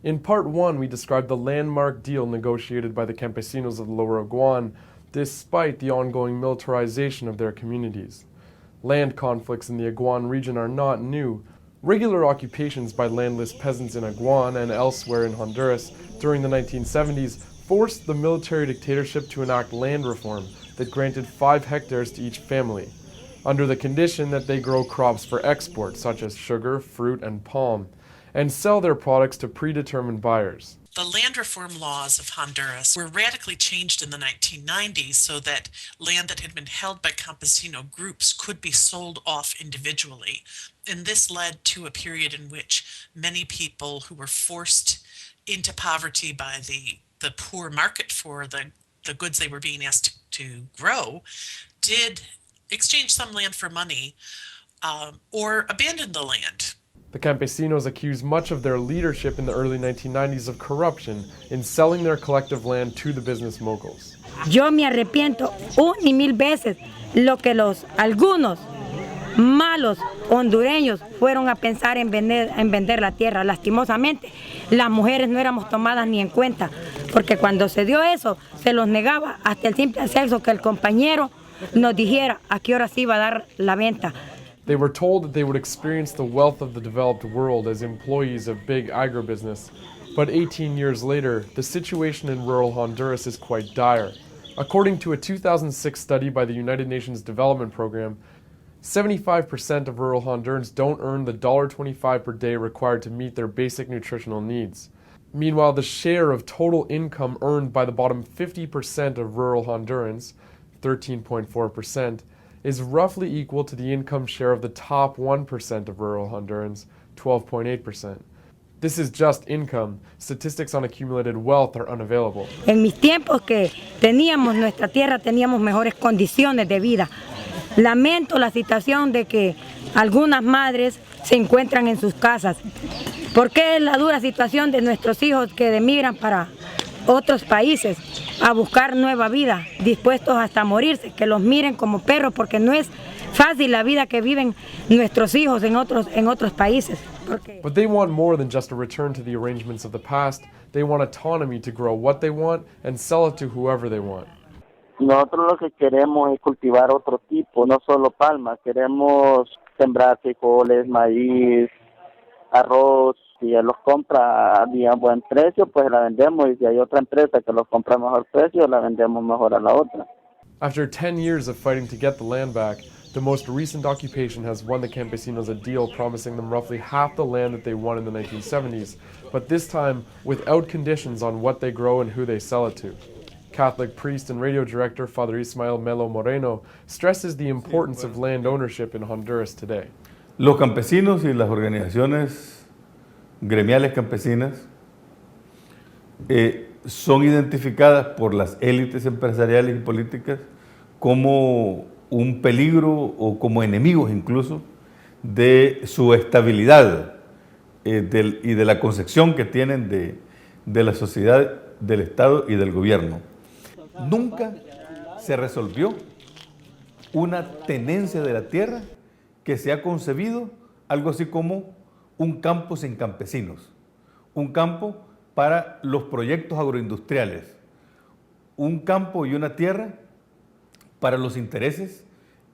In Part 1, we described the landmark deal negotiated by the campesinos of the Lower Aguán, despite the ongoing militarization of their communities. Land conflicts in the Aguán region are not new. Regular occupations by landless peasants in Aguán and elsewhere in Honduras during the 1970s forced the military dictatorship to enact land reform that granted 5 hectares to each family, under the condition that they grow crops for export, such as sugar, fruit, and palm, and sell their products to predetermined buyers. The land reform laws of Honduras were radically changed in the 1990s so that land that had been held by campesino groups could be sold off individually. And this led to a period in which many people who were forced into poverty by the poor market for the goods they were being asked to grow did exchange some land for money or abandon the land. The campesinos accused much of their leadership in the early 1990s of corruption in selling their collective land to the business moguls. Yo me arrepiento una y mil veces lo que algunos malos hondureños fueron a pensar en vender la tierra. Lastimosamente, las mujeres no éramos tomadas ni en cuenta, porque cuando se dio eso, se los negaba hasta el simple acceso que el compañero nos dijera a qué hora se iba a dar la venta. They were told that they would experience the wealth of the developed world as employees of big agribusiness. But 18 years later, the situation in rural Honduras is quite dire. According to a 2006 study by the United Nations Development Program, 75% of rural Hondurans don't earn the $1.25 per day required to meet their basic nutritional needs. Meanwhile, the share of total income earned by the bottom 50% of rural Hondurans, 13.4%, is roughly equal to the income share of the top 1% of rural Hondurans, 12.8%. This is just income. Statistics on accumulated wealth are unavailable. En mis tiempos que teníamos nuestra tierra, teníamos mejores condiciones de vida. Lamento la situación de que algunas madres se encuentran en sus casas. ¿Por qué es la dura situación de nuestros hijos que emigran para otros países a buscar nueva vida, dispuestos hasta morirse, que los miren como perros, porque no es fácil la vida que viven nuestros hijos en otros países? But they want more than just a return to the arrangements of the past. They want autonomy to grow what they want and sell it to whoever they want. Nosotros lo que queremos es cultivar otro tipo, no solo palmas. Queremos sembrar frijoles, maíz, arroz. Si él los compra a buen precio, pues la vendemos. Y si hay otra empresa que los compra a mejor precio, la vendemos mejor a la otra. After 10 years of fighting to get the land back, the most recent occupation has won the campesinos a deal promising them roughly half the land that they won in the 1970s, but this time without conditions on what they grow and who they sell it to. Catholic priest and radio director Father Ismael Melo Moreno stresses the importance of land ownership in Honduras today. Los campesinos y las organizaciones gremiales campesinas son identificadas por las élites empresariales y políticas como un peligro o como enemigos incluso de su estabilidad y de la concepción que tienen de la sociedad, del Estado y del gobierno. Nunca se resolvió una tenencia de la tierra que se ha concebido algo así como un campo sin campesinos, un campo para los proyectos agroindustriales, un campo y una tierra para los intereses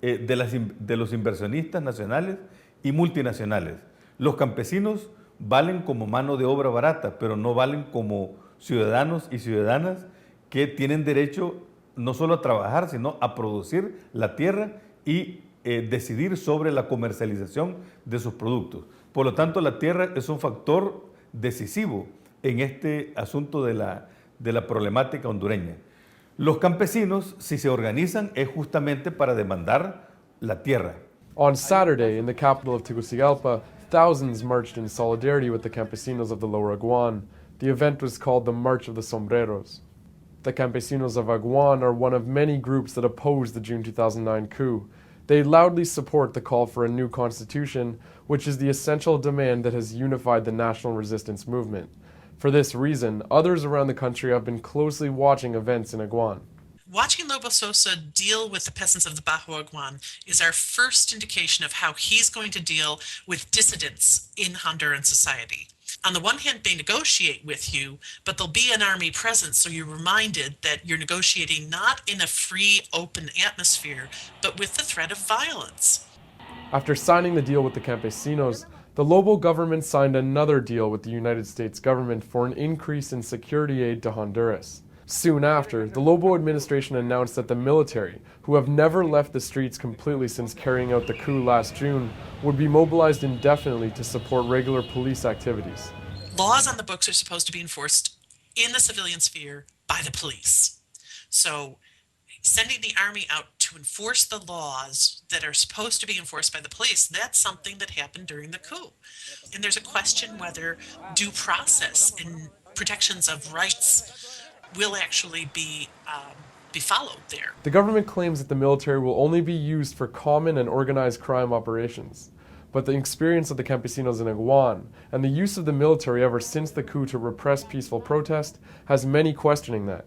de los inversionistas nacionales y multinacionales. Los campesinos valen como mano de obra barata, pero no valen como ciudadanos y ciudadanas que tienen derecho no solo a trabajar, sino a producir la tierra y decidir sobre la comercialización de sus productos. Por lo tanto, la tierra es un factor decisivo en este asunto de la problemática hondureña. Los campesinos, si se organizan, es justamente para demandar la tierra. On Saturday, in the capital of Tegucigalpa, thousands marched in solidarity with the campesinos of the Lower Aguán. The event was called the March of the Sombreros. The campesinos of Aguán are one of many groups that opposed the June 2009 coup. They loudly support the call for a new constitution, which is the essential demand that has unified the national resistance movement. For this reason, others around the country have been closely watching events in Aguán. Watching Lobo Sosa deal with the peasants of the Bajo Aguán is our first indication of how he's going to deal with dissidents in Honduran society. On the one hand, they negotiate with you, but there'll be an army presence, so you're reminded that you're negotiating not in a free, open atmosphere, but with the threat of violence. After signing the deal with the campesinos, the Lobo government signed another deal with the United States government for an increase in security aid to Honduras. Soon after, the Lobo administration announced that the military, who have never left the streets completely since carrying out the coup last June, would be mobilized indefinitely to support regular police activities. Laws on the books are supposed to be enforced in the civilian sphere by the police. So sending the army out to enforce the laws that are supposed to be enforced by the police, that's something that happened during the coup. And there's a question whether due process and protections of rights will actually be followed there. The government claims that the military will only be used for common and organized crime operations. But the experience of the campesinos in Aguán and the use of the military ever since the coup to repress peaceful protest has many questioning that.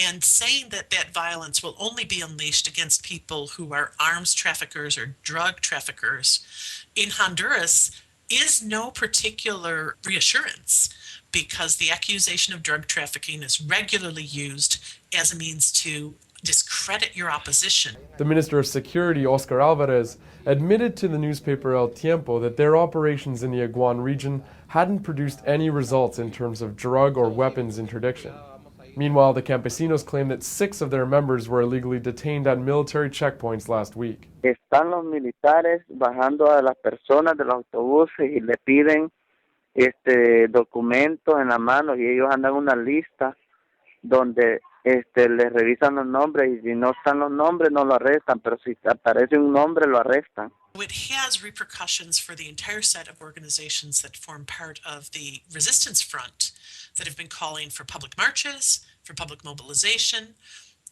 And saying that that violence will only be unleashed against people who are arms traffickers or drug traffickers in Honduras is no particular reassurance, because the accusation of drug trafficking is regularly used as a means to discredit your opposition. The Minister of Security, Oscar Alvarez, admitted to the newspaper El Tiempo that their operations in the Aguán region hadn't produced any results in terms of drug or weapons interdiction. Meanwhile, the campesinos claim that 6 of their members were illegally detained at military checkpoints last week. Están los militares bajando a las personas de los autobuses y le piden documentos en la mano, y ellos andan una lista donde les revisan los nombres, y si no están los nombres no lo arrestan, pero si aparece un nombre lo arrestan. It has repercussions for the entire set of organizations that form part of the resistance front that have been calling for public marches, for public mobilization.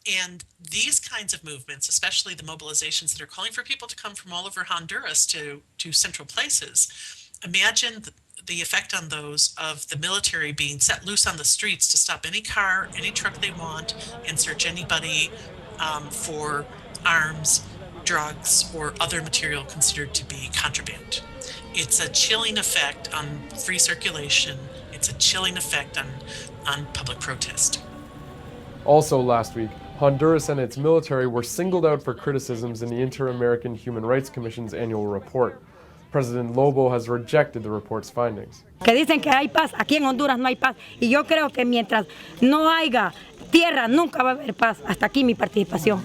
And these kinds of movements, especially the mobilizations that are calling for people to come from all over Honduras to central places, imagine the effect on those of the military being set loose on the streets to stop any car, any truck they want, and search anybody for arms, drugs, or other material considered to be contraband. It's a chilling effect on free circulation. It's a chilling effect on public protest. Also last week, Honduras and its military were singled out for criticisms in the Inter-American Human Rights Commission's annual report. President Lobo has rejected the report's findings. Que dicen que hay paz, aquí en Honduras no hay paz, y yo creo que mientras no haya tierra nunca va a haber paz. Hasta aquí mi participación.